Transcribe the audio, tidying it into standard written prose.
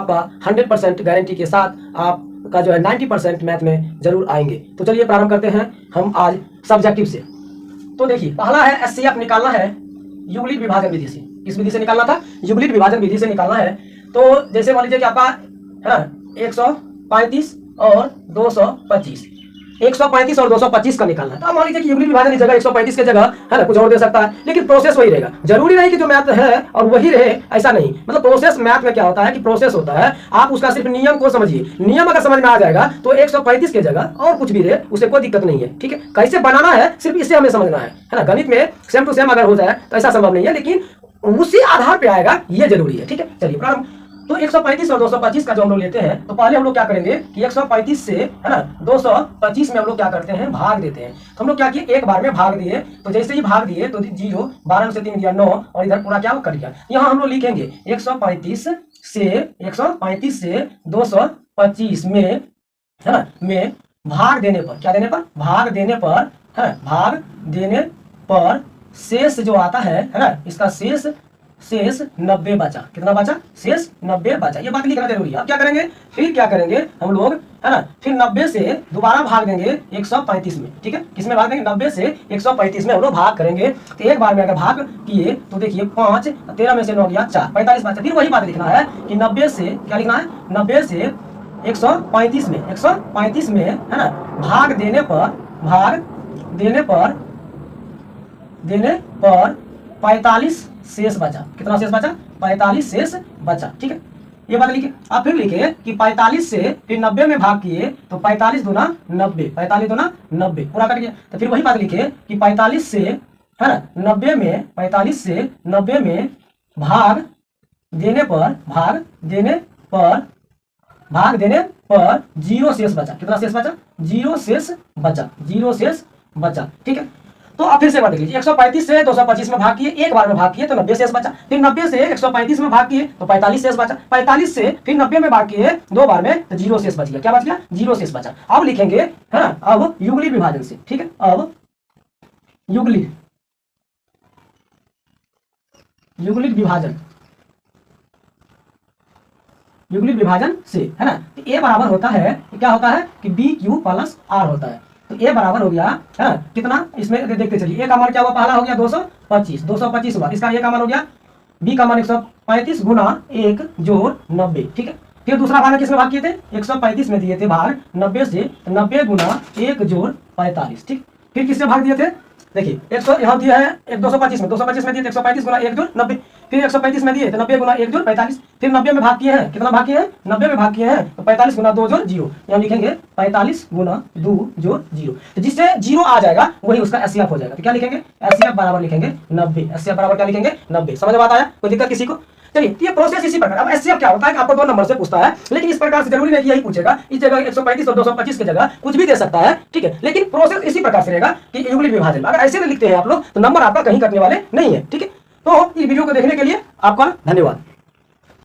आपका 100% गारंटी के साथ आपका जो है 90% मैथ में जरूर आएंगे। तो चलिए प्रारंभ करते हैं हम आज सब्जेक्टिव से। तो देखिए पहला है एचसीएफ निकालना है युगलित विभाजन विधि से। किस विधि से निकालना था? युगलित विभाजन विधि से निकालना है। तो जैसे मान लीजिए कि आपका है ना 135 और 225, 135 और 225 का निकालना है। तो मान लीजिए कि युगलित विभाजन की जगह 135 की जगह है ना कुछ और दे सकता है, लेकिन प्रोसेस वही रहेगा। जरूरी नहीं कि जो मैथ है और वही रहे, ऐसा नहीं। मतलब प्रोसेस मैथ में क्या होता है कि प्रोसेस होता है, आप उसका सिर्फ नियम को समझिए। नियम अगर समझ में आ जाएगा तो 135 की जगह और कुछ भी रहे उसे कोई दिक्कत नहीं है। ठीक है, कैसे बनाना है सिर्फ इसे हमें समझना है ना। गणित में सेम टू सेम अगर हो जाए तो ऐसा संभव नहीं है, लेकिन उसी आधार पर आएगा, ये जरूरी है। ठीक है, चलिए प्रारंभ। तो 135 और 225 का जो हम लोग लेते हैं, तो पहले हम लोग क्या करेंगे कि 135 से है ना 225 में हम लोग क्या करते हैं, भाग देते हैं। तो हम लोग क्या किए, एक बार में भाग दिए। तो जैसे ही भाग दिए तो 0, 12 से 3 दिया 9, और इधर पूरा क्या कट गया। यहाँ हम लोग लिखेंगे 135 से 225 में है ना में भाग देने पर, क्या देने पर, भाग देने पर है, भाग देने पर शेष जो आता है ना, इसका शेष 90 बचा। कितना बचा? शेष 90 बचा। ये बात लिखना जरूरी है। अब क्या करेंगे, फिर क्या करेंगे हम लोग है ना, फिर 90 से दोबारा भाग देंगे 135 में। ठीक है, किसमें भाग देंगे? 90 से 135 में हम लोग भाग करेंगे। तो एक बार में अगर भाग किए तो देखिए 5, 13 में से 9 गया 4, 45 बचा। फिर वही बात लिखना है कि 90 से क्या लिखना है, 90 से 135 में है ना भाग देने पर 45 शेष बचा। कितना शेष बचा? 45 शेष बचा। ठीक है, ये बात लिखे। अब फिर लिखे कि 45 से फिर 90 में भाग किए तो 45 दूना 90, 45 दूना 90 पूरा कट गया। तो फिर वही बात लिखे कि 45 से है ना 90 में, 45 से 90 में भाग देने पर 0 शेष बचा। कितना शेष बचा? 0 शेष बचा। ठीक है, तो अब फिर से बात लीजिए, 135 से 225 में भाग किए, एक बार में भाग किए तो 90 शेष बचा। फिर 90 से 135 में भाग किए तो 45 शेष बचा। 45 से फिर 90 में भाग किए दो बार में तो 0 शेष बच गया। क्या बच गया? 0 शेष बचा। अब लिखेंगे है ना, अब युगलित विभाजन से। ठीक है, अब युगलित विभाजन से है ना, तो ए बराबर होता है, क्या होता है कि BQ प्लस R होता है। तो ए बराबर हो गया है ना कितना, इसमें देखते चलिए। ए का मान क्या हुआ, पहला हो गया 225 हुआ। इसका ए का मान हो गया, बी का मान 135 गुना 1 जोड़ 90। ठीक है, फिर दूसरा भाग किसमें भाग किए थे, 135 में दिए थे भाग 90 से, 90 गुना 1 जोड़ 45। ठीक, फिर किससे भाग दिए थे, देखिए 100 यहाँ दिया है 225 में, 225 में दिए 135 गुना 1 जोड़ 90। फिर 135 में दिए तो 90 गुना 1 जोड़ 45। फिर 90 में भाग किए हैं, कितना भाग किए हैं, 90 में भाग किए हैं तो 45 गुना 2 जोड़ 0। यहाँ लिखेंगे 45 गुना 2 जोड़ 0। तो जिससे 0 आ जाएगा वही उसका एचसीएफ हो जाएगा। तो क्या लिखेंगे, एचसीएफ बराबर लिखेंगे 90। एचसीएफ बराबर क्या लिखेंगे, 90। समझ में बात आया? कोई दिक्कत किसी को? चलिए, ये प्रोसेस इसी प्रकार। अब एचसीएफ क्या होता है कि आपको 2 नंबर से पूछता है, लेकिन इस प्रकार से जरूरी नहीं कि यही पूछेगा। इस जगह 135 और 225 की जगह कुछ भी दे सकता है। ठीक है, लेकिन प्रोसेस इसी प्रकार से रहेगा कि युगलित विभाजन। अगर ऐसे में लिखते हैं आप लोग तो नंबर आपका कहीं कटने वाले नहीं है। ठीक है, तो इस वीडियो को देखने के लिए आपका धन्यवाद।